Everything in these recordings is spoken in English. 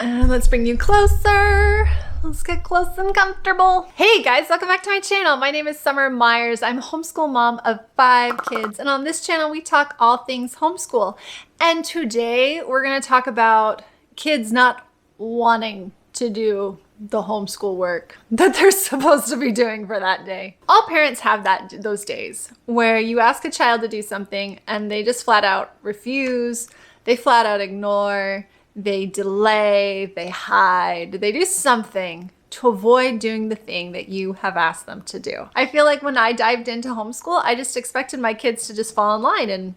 And let's bring you closer. Let's get close and comfortable. Hey guys, welcome back to my channel. My name is Summer Meyers. I'm a homeschool mom of 5 kids. And on this channel, we talk all things homeschool. And today we're gonna talk about kids not wanting to do the homeschool work that they're supposed to be doing for that day. All parents have those days where you ask a child to do something and they just flat out refuse, they flat out ignore, they delay, they hide, they do something to avoid doing the thing that you have asked them to do. I feel like when I dived into homeschool, I just expected my kids to just fall in line and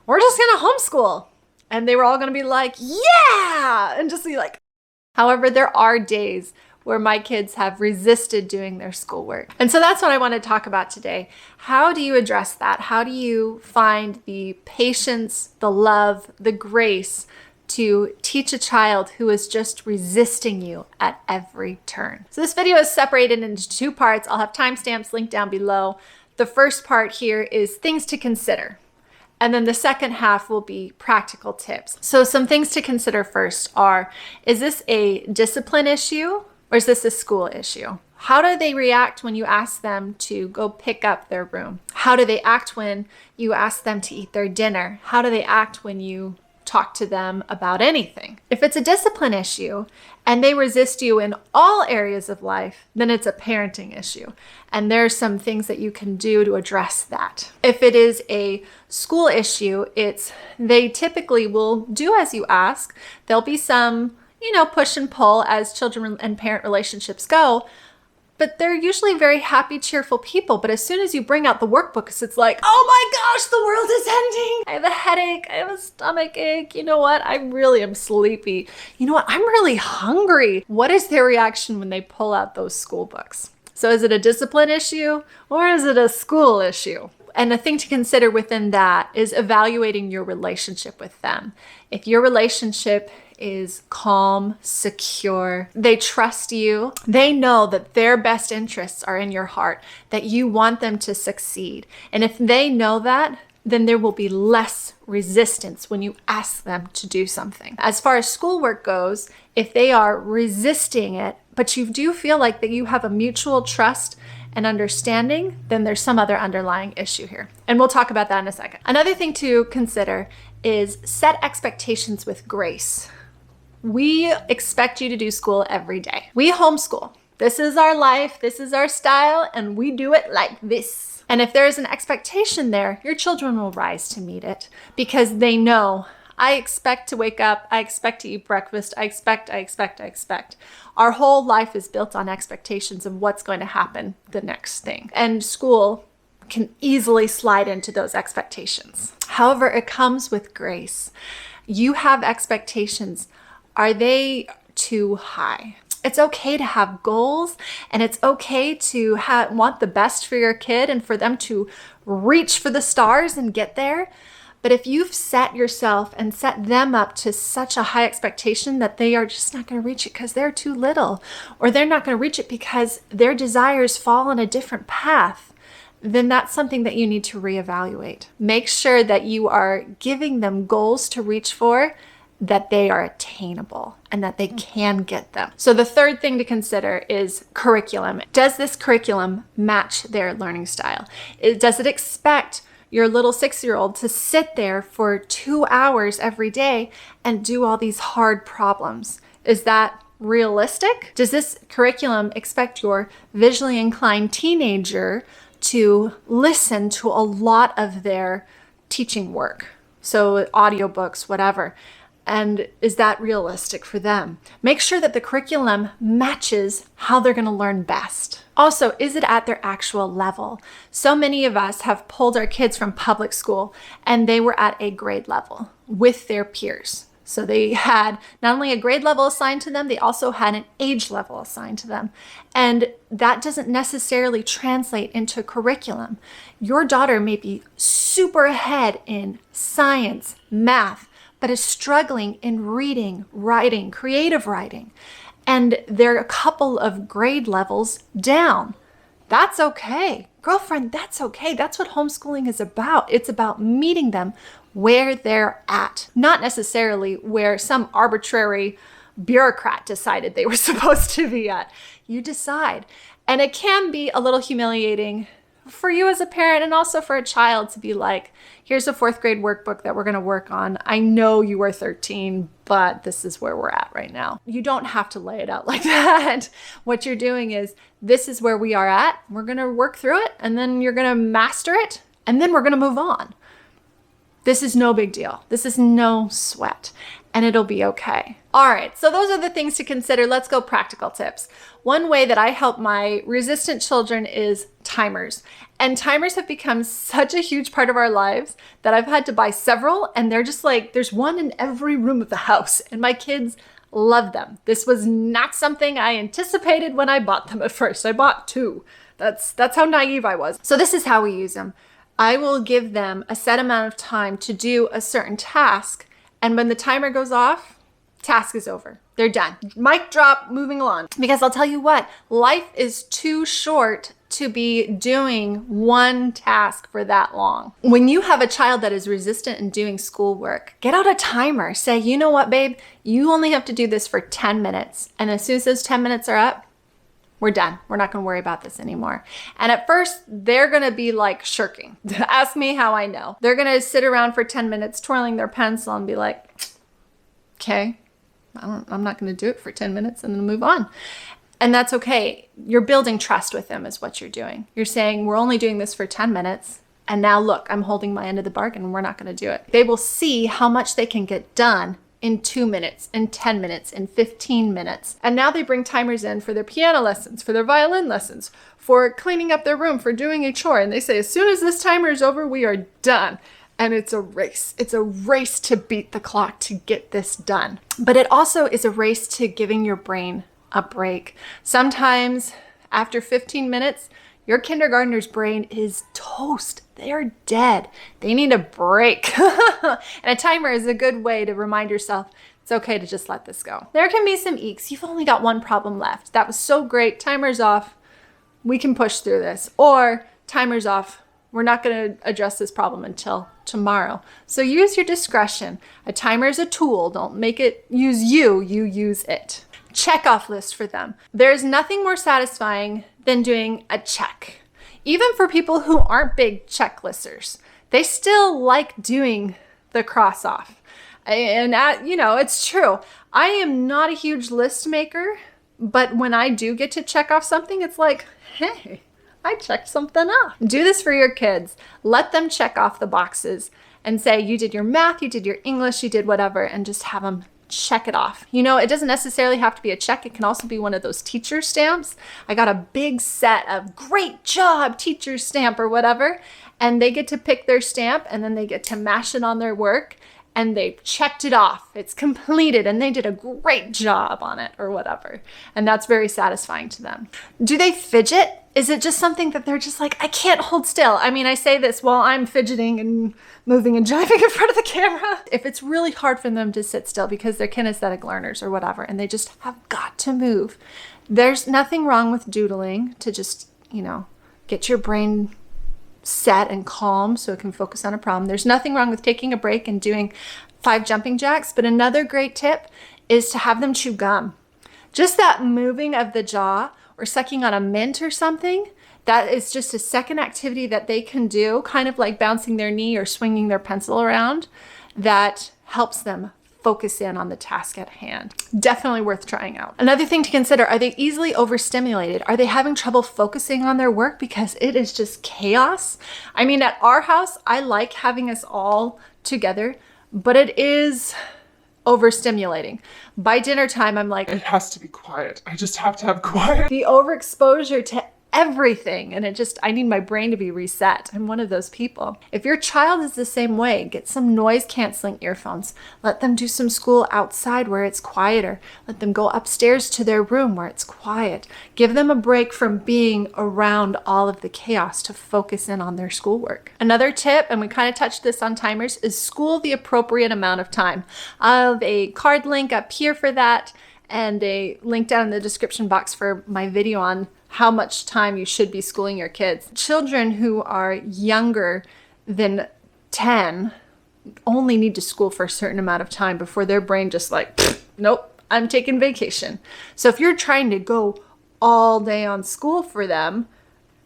we're just gonna homeschool. And they were all gonna be like, yeah, and just be like. However, there are days where my kids have resisted doing their schoolwork. And so that's what I want to talk about today. How do you address that? How do you find the patience, the love, the grace to teach a child who is just resisting you at every turn? So this video is separated into 2 parts. I'll have timestamps linked down below. The first part here is things to consider. And then the second half will be practical tips. So some things to consider first are, is this a discipline issue or is this a school issue? How do they react when you ask them to go pick up their room? How do they act when you ask them to eat their dinner? How do they act when you talk to them about anything? If it's a discipline issue and they resist you in all areas of life, then it's a parenting issue. And there's some things that you can do to address that. If it is a school issue, they typically will do as you ask. There'll be some, push and pull as children and parent relationships go. But they're usually very happy, cheerful people. But as soon as you bring out the workbooks, it's like, oh my gosh, the world is ending. I have a headache. I have a stomach ache. You know what? I really am sleepy. You know what? I'm really hungry. What is their reaction when they pull out those school books? So is it a discipline issue or is it a school issue? And a thing to consider within that is evaluating your relationship with them. If your relationship is calm, secure, they trust you, they know that their best interests are in your heart, that you want them to succeed. And if they know that, then there will be less resistance when you ask them to do something. As far as schoolwork goes, if they are resisting it, but you do feel like that you have a mutual trust and understanding, then there's some other underlying issue here. And we'll talk about that in a second. Another thing to consider is set expectations with grace. We expect you to do school every day. We homeschool. This is our life, this is our style, and we do it like this. And if there's an expectation there, your children will rise to meet it because they know, I expect to wake up, I expect to eat breakfast, I expect. Our whole life is built on expectations of what's going to happen the next thing. And school can easily slide into those expectations. However, it comes with grace. You have expectations. Are they too high? It's okay to have goals and it's okay to want the best for your kid and for them to reach for the stars and get there. But if you've set yourself and set them up to such a high expectation that they are just not going to reach it because they're too little, or they're not going to reach it because their desires fall on a different path, then that's something that you need to reevaluate. Make sure that you are giving them goals to reach for, that they are attainable and that they can get them. So the third thing to consider is curriculum. Does this curriculum match their learning style? Does it expect your little 6-year-old to sit there for 2 hours every day and do all these hard problems? Is that realistic? Does this curriculum expect your visually inclined teenager to listen to a lot of their teaching work? So audiobooks, whatever. And is that realistic for them? Make sure that the curriculum matches how they're going to learn best. Also, is it at their actual level? So many of us have pulled our kids from public school and they were at a grade level with their peers. So they had not only a grade level assigned to them, they also had an age level assigned to them. And that doesn't necessarily translate into curriculum. Your daughter may be super ahead in science, math, but is struggling in reading, writing, creative writing. And they're a couple of grade levels down. That's okay. Girlfriend, that's okay. That's what homeschooling is about. It's about meeting them where they're at, not necessarily where some arbitrary bureaucrat decided they were supposed to be at. You decide. And it can be a little humiliating for you as a parent and also for a child to be like, here's a 4th grade workbook that we're going to work on. I know you are 13, but this is where we're at right now. You don't have to lay it out like that. What you're doing is, this is where we are at. We're going to work through it, and then you're going to master it, and then we're going to move on. This is no big deal. This is no sweat, and it'll be okay. All right, so those are the things to consider. Let's go practical tips. One way that I help my resistant children is timers. And timers have become such a huge part of our lives that I've had to buy several, and they're just like, there's one in every room of the house, and my kids love them. This was not something I anticipated when I bought them at first. I bought 2. That's how naive I was. So this is how we use them. I will give them a set amount of time to do a certain task, and when the timer goes off, task is over. They're done. Mic drop, moving along. Because I'll tell you what, life is too short to be doing one task for that long. When you have a child that is resistant in doing schoolwork, get out a timer. Say, you know what, babe? You only have to do this for 10 minutes. And as soon as those 10 minutes are up, we're done. We're not going to worry about this anymore. And at first, they're going to be like shirking. Ask me how I know. They're going to sit around for 10 minutes twirling their pencil and be like, okay, I'm not going to do it for 10 minutes and then move on. And that's okay. You're building trust with them is what you're doing. You're saying, we're only doing this for 10 minutes. And now look, I'm holding my end of the bargain and we're not going to do it. They will see how much they can get done in 2 minutes, in 10 minutes, in 15 minutes. And now they bring timers in for their piano lessons, for their violin lessons, for cleaning up their room, for doing a chore. And they say, as soon as this timer is over, we are done. And it's a race. It's a race to beat the clock to get this done. But it also is a race to giving your brain a break. Sometimes after 15 minutes, your kindergartner's brain is toast. They're dead. They need a break. And a timer is a good way to remind yourself it's okay to just let this go. There can be some eeks. You've only got one problem left. That was so great. Timer's off. We can push through this. Or timer's off. We're not going to address this problem until tomorrow. So use your discretion. A timer is a tool. Don't make it use you. You use it. Check-off list for them. There's nothing more satisfying than doing a check. Even for people who aren't big checklisters, they still like doing the cross off. And it's true. I am not a huge list maker, but when I do get to check off something, it's like, hey, I checked something off. Do this for your kids. Let them check off the boxes and say, you did your math, you did your English, you did whatever, and just have them check it off. It doesn't necessarily have to be a check. It can also be one of those teacher stamps. I got a big set of great job teacher stamp or whatever, and they get to pick their stamp and then they get to mash it on their work and they checked it off. It's completed and they did a great job on it or whatever. And that's very satisfying to them. Do they fidget? Is it just something that they're just like, I can't hold still? I mean, I say this while I'm fidgeting and moving and jiving in front of the camera. If it's really hard for them to sit still because they're kinesthetic learners or whatever, and they just have got to move, there's nothing wrong with doodling to just, get your brain set and calm so it can focus on a problem. There's nothing wrong with taking a break and doing 5 jumping jacks. But another great tip is to have them chew gum. Just that moving of the jaw or sucking on a mint or something, that is just a second activity that they can do, kind of like bouncing their knee or swinging their pencil around, that helps them focus in on the task at hand. Definitely worth trying out. Another thing to consider, are they easily overstimulated? Are they having trouble focusing on their work because it is just chaos? I mean, at our house, I like having us all together, but it is overstimulating. By dinner time, I'm like, it has to be quiet. I just have to have quiet. The overexposure to everything, and I need my brain to be reset. I'm one of those people. If your child is the same way, get some noise canceling earphones. Let them do some school outside where it's quieter. Let them go upstairs to their room where it's quiet. Give them a break from being around all of the chaos to focus in on their schoolwork. Another tip, and we kind of touched this on timers, is school the appropriate amount of time. I have a card link up here for that and a link down in the description box for my video on how much time you should be schooling your kids. Children who are younger than 10 only need to school for a certain amount of time before their brain just like, nope, I'm taking vacation. So if you're trying to go all day on school for them,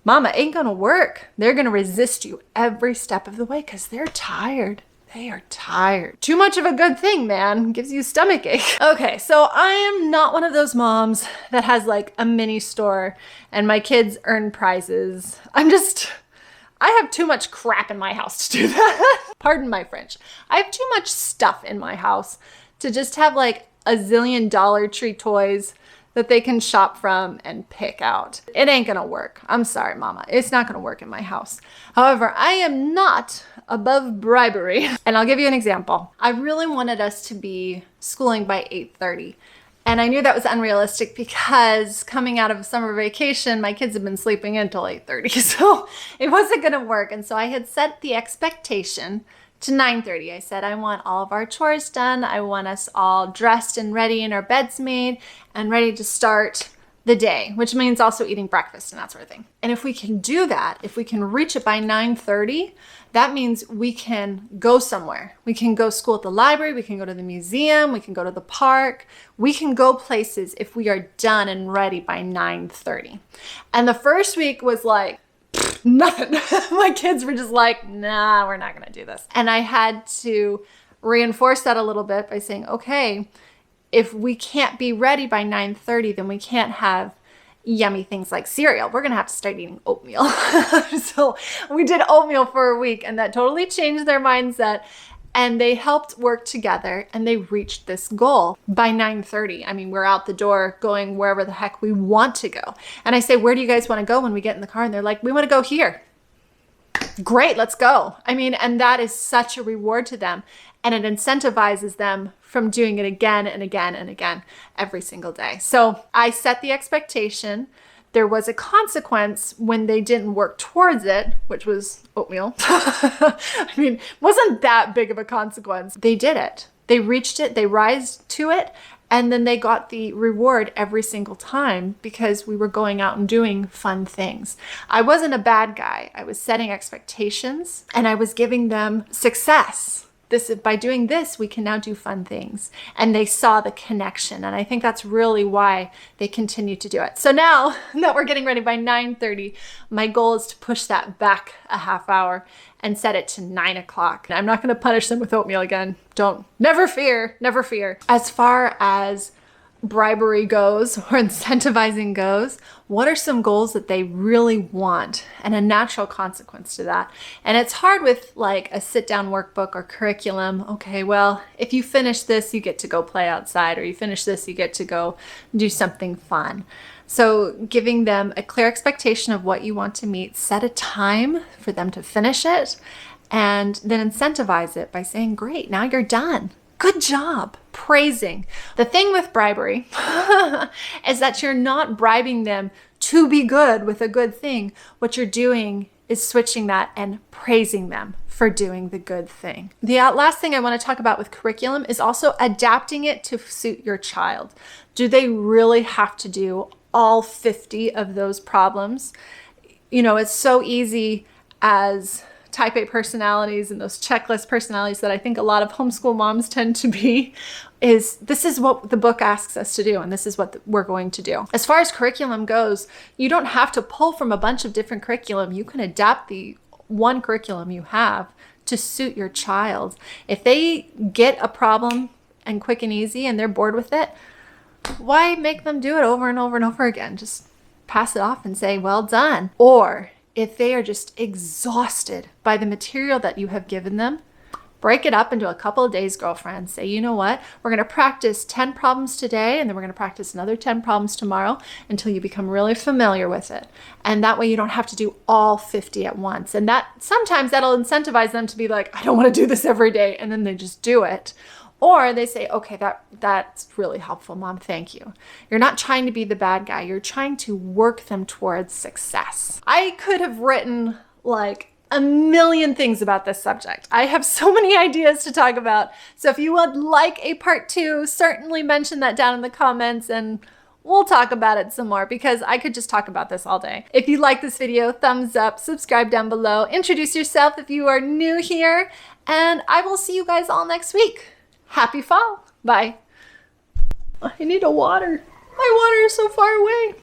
mama ain't gonna work. They're gonna resist you every step of the way because they're tired. They are tired. Too much of a good thing, man. Gives you a stomach ache. Okay, so I am not one of those moms that has like a mini store and my kids earn prizes. I have too much crap in my house to do that. Pardon my French. I have too much stuff in my house to just have like a zillion Dollar Tree toys that they can shop from and pick out. It ain't gonna work. I'm sorry, mama. It's not gonna work in my house. However, I am not above bribery. And I'll give you an example. I really wanted us to be schooling by 8:30. And I knew that was unrealistic because coming out of summer vacation, my kids have been sleeping until 8:30. So it wasn't gonna work. And so I had set the expectation to 9:30. I said, I want all of our chores done. I want us all dressed and ready and our beds made and ready to start the day, which means also eating breakfast and that sort of thing. And if we can do that, if we can reach it by 9:30, that means we can go somewhere. We can go school at the library. We can go to the museum. We can go to the park. We can go places if we are done and ready by 9:30. And the first week was like, nothing. My kids were just like, nah, we're not going to do this. And I had to reinforce that a little bit by saying, okay, if we can't be ready by 9:30, then we can't have yummy things like cereal. We're going to have to start eating oatmeal. So we did oatmeal for a week and that totally changed their mindset. And they helped work together and they reached this goal by 9:30. I mean, we're out the door going wherever the heck we want to go. And I say, where do you guys want to go when we get in the car? And they're like, we want to go here. Great, let's go. I mean, and that is such a reward to them. And it incentivizes them from doing it again and again and again every single day. So I set the expectation. There was a consequence when they didn't work towards it, which was oatmeal. I mean, wasn't that big of a consequence. They did it. They reached it. They rise to it. And then they got the reward every single time because we were going out and doing fun things. I wasn't a bad guy. I was setting expectations and I was giving them success. By doing this, we can now do fun things. And they saw the connection. And I think that's really why they continue to do it. So now that we're getting ready by 9:30, my goal is to push that back a half hour and set it to 9 o'clock. I'm not going to punish them with oatmeal again. Never fear, never fear. As far as bribery goes or incentivizing goes, what are some goals that they really want and a natural consequence to that? And it's hard with like a sit down workbook or curriculum. Okay, well, if you finish this, you get to go play outside, or you finish this, you get to go do something fun. So giving them a clear expectation of what you want to meet, set a time for them to finish it, and then incentivize it by saying, great, now you're done. Good job. Praising. The thing with bribery is that you're not bribing them to be good with a good thing. What you're doing is switching that and praising them for doing the good thing. The last thing I want to talk about with curriculum is also adapting it to suit your child. Do they really have to do all 50 of those problems? You know, it's so easy as type A personalities and those checklist personalities that I think a lot of homeschool moms tend to be, this is what the book asks us to do, and this is what we're going to do. As far as curriculum goes, you don't have to pull from a bunch of different curriculum. You can adapt the one curriculum you have to suit your child. If they get a problem and quick and easy and they're bored with it, why make them do it over and over and over again? Just pass it off and say, well done. Or if they are just exhausted by the material that you have given them, break it up into a couple of days, girlfriend. Say, you know what? We're going to practice 10 problems today, and then we're going to practice another 10 problems tomorrow until you become really familiar with it. And that way you don't have to do all 50 at once. And that sometimes that'll incentivize them to be like, I don't want to do this every day. And then they just do it. Or they say, okay, that's really helpful, Mom. Thank you. You're not trying to be the bad guy. You're trying to work them towards success. I could have written like a million things about this subject. I have so many ideas to talk about. So if you would like a part 2, certainly mention that down in the comments and we'll talk about it some more, because I could just talk about this all day. If you like this video, thumbs up, subscribe down below, introduce yourself if you are new here, and I will see you guys all next week. Happy fall. Bye. I need a water. My water is so far away.